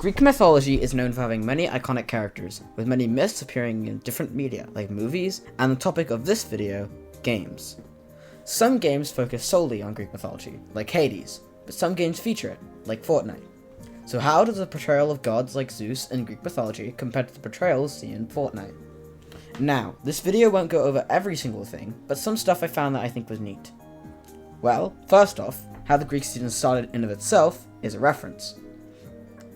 Greek mythology is known for having many iconic characters, with many myths appearing in different media, like movies, and the topic of this video, games. Some games focus solely on Greek mythology, like Hades, but some games feature it, like Fortnite. So how does the portrayal of gods like Zeus in Greek mythology compare to the portrayals seen in Fortnite? Now, this video won't go over every single thing, but some stuff I found that I think was neat. Well, first off, how the Greek season started in of itself is a reference.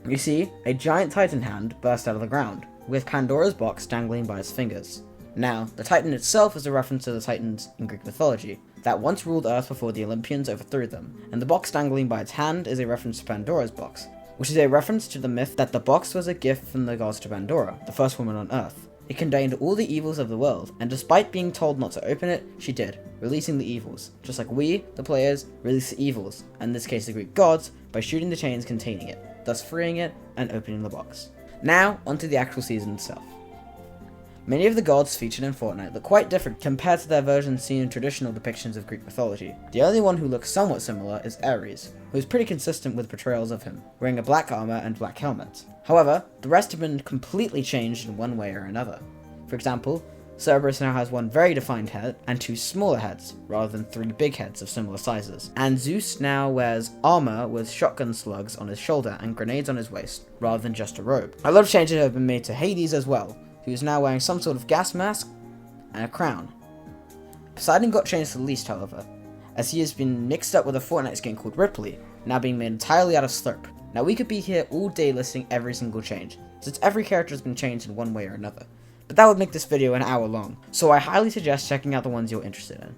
You see, a giant titan hand burst out of the ground, with Pandora's box dangling by its fingers. Now, the titan itself is a reference to the titans in Greek mythology, that once ruled Earth before the Olympians overthrew them, and the box dangling by its hand is a reference to Pandora's box, which is a reference to the myth that the box was a gift from the gods to Pandora, the first woman on Earth. It contained all the evils of the world, and despite being told not to open it, she did, releasing the evils, just like we, the players, release the evils, and in this case the Greek gods, by shooting the chains containing it, thus freeing it and opening the box. Now, onto the actual season itself. Many of the gods featured in Fortnite look quite different compared to their versions seen in traditional depictions of Greek mythology. The only one who looks somewhat similar is Ares, who is pretty consistent with portrayals of him, wearing a black armor and black helmet. However, the rest have been completely changed in one way or another. For example, Cerberus now has one very defined head and two smaller heads, rather than three big heads of similar sizes. And Zeus now wears armor with shotgun slugs on his shoulder and grenades on his waist, rather than just a robe. A lot of changes have been made to Hades as well, who is now wearing some sort of gas mask and a crown. Poseidon got changed to the least, however, as he has been mixed up with a Fortnite skin called Ripley, now being made entirely out of slurp. Now we could be here all day listing every single change, since every character has been changed in one way or another. But that would make this video an hour long, so I highly suggest checking out the ones you're interested in.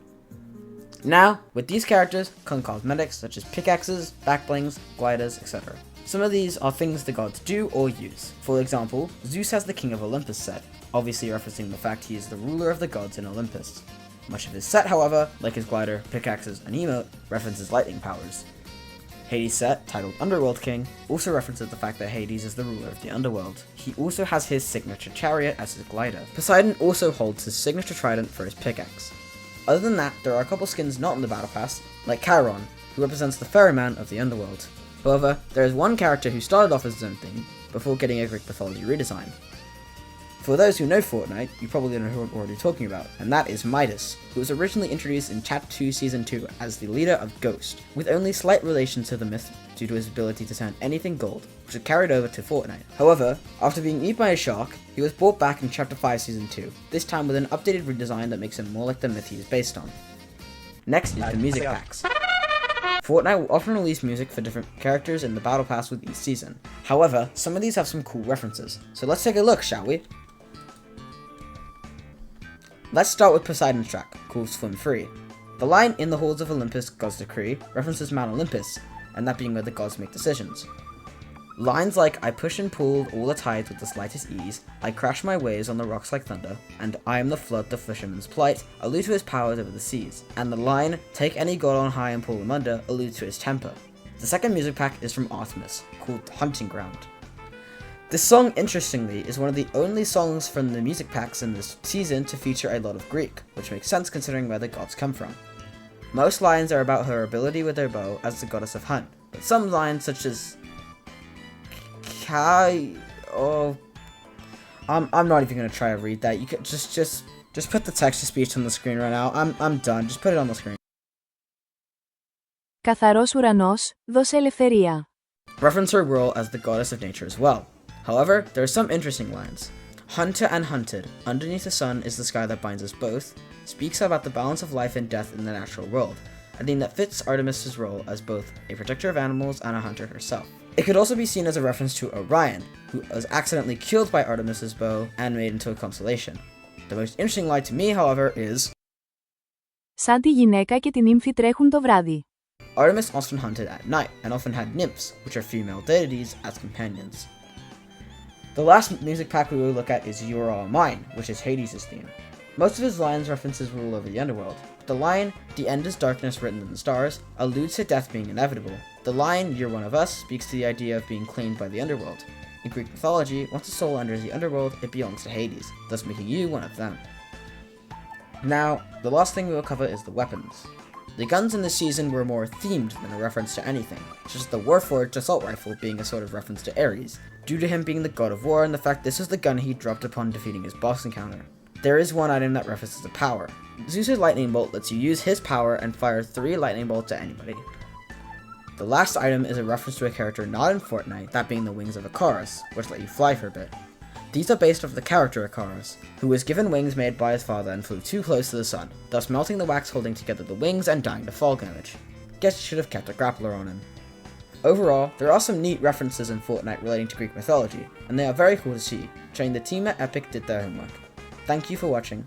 Now, with these characters come cosmetics such as pickaxes, backblings, gliders, etc. Some of these are things the gods do or use. For example, Zeus has the King of Olympus set, obviously referencing the fact he is the ruler of the gods in Olympus. Much of his set, however, like his glider, pickaxes, and emote, references lightning powers. Hades' set, titled Underworld King, also references the fact that Hades is the ruler of the underworld. He also has his signature chariot as his glider. Poseidon also holds his signature trident for his pickaxe. Other than that, there are a couple skins not in the battle pass, like Chiron, who represents the ferryman of the underworld. However, there is one character who started off as his own thing, before getting a Greek mythology redesign. For those who know Fortnite, you probably know who I'm already talking about, and that is Midas, who was originally introduced in Chapter 2 Season 2 as the leader of Ghost, with only slight relation to the myth due to his ability to turn anything gold, which was carried over to Fortnite. However, after being eaten by a shark, he was brought back in Chapter 5 Season 2, this time with an updated redesign that makes him more like the myth he is based on. Next is the music packs. Fortnite will often release music for different characters in the Battle Pass with each season. However, some of these have some cool references, so let's take a look, shall we? Let's start with Poseidon's track, called Swim Free. The line "In the halls of Olympus, God's decree" references Mount Olympus, and that being where the gods make decisions. Lines like "I push and pull all the tides with the slightest ease, I crash my waves on the rocks like thunder," and "I am the flood, the fisherman's plight" allude to his powers over the seas, and the line "Take any god on high and pull them under" alludes to his temper. The second music pack is from Artemis, called Hunting Ground. This song, interestingly, is one of the only songs from the music packs in this season to feature a lot of Greek, which makes sense considering where the gods come from. Most lines are about her ability with her bow as the goddess of hunt, but some lines such as I'm not even gonna try to read that. You could just put the text to speech on the screen right now. I'm done. Just put it on the screen. Καθαρός ουρανός, δώσε ελευθερία. Reference her role as the goddess of nature as well. However, there are some interesting lines. Hunter and hunted, underneath the sun is the sky that binds us both, speaks about the balance of life and death in the natural world, a theme that fits Artemis' role as both a protector of animals and a hunter herself. It could also be seen as a reference to Orion, who was accidentally killed by Artemis' bow and made into a constellation. The most interesting line to me, however, is Σαν τη γυναίκα και την ύμφη τρέχουν το βράδυ. Artemis often hunted at night, and often had nymphs, which are female deities, as companions. The last music pack we will look at is You Are All Mine, which is Hades' theme. Most of his lines reference his rule over the underworld. The line, "The end is darkness written in the stars," alludes to death being inevitable. The line, "You're one of us," speaks to the idea of being claimed by the underworld. In Greek mythology, once a soul enters the underworld, it belongs to Hades, thus making you one of them. Now, the last thing we will cover is the weapons. The guns in this season were more themed than a reference to anything, such as the Warforged assault rifle being a sort of reference to Ares, due to him being the god of war and the fact this was the gun he dropped upon defeating his boss encounter. There is one item that references the power. Zeus' lightning bolt lets you use his power and fire 3 lightning bolts at anybody. The last item is a reference to a character not in Fortnite, that being the wings of Icarus, which let you fly for a bit. These are based off the character Icarus, who was given wings made by his father and flew too close to the sun, thus melting the wax holding together the wings and dying to fall damage. Guess you should have kept a grappler on him. Overall, there are some neat references in Fortnite relating to Greek mythology, and they are very cool to see, showing the team at Epic did their homework. Thank you for watching.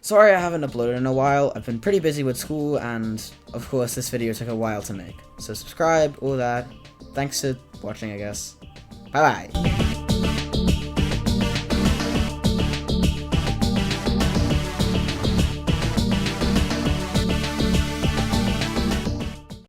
Sorry I haven't uploaded in a while, I've been pretty busy with school, and of course this video took a while to make. So subscribe, all that. Thanks for watching, I guess. Bye bye.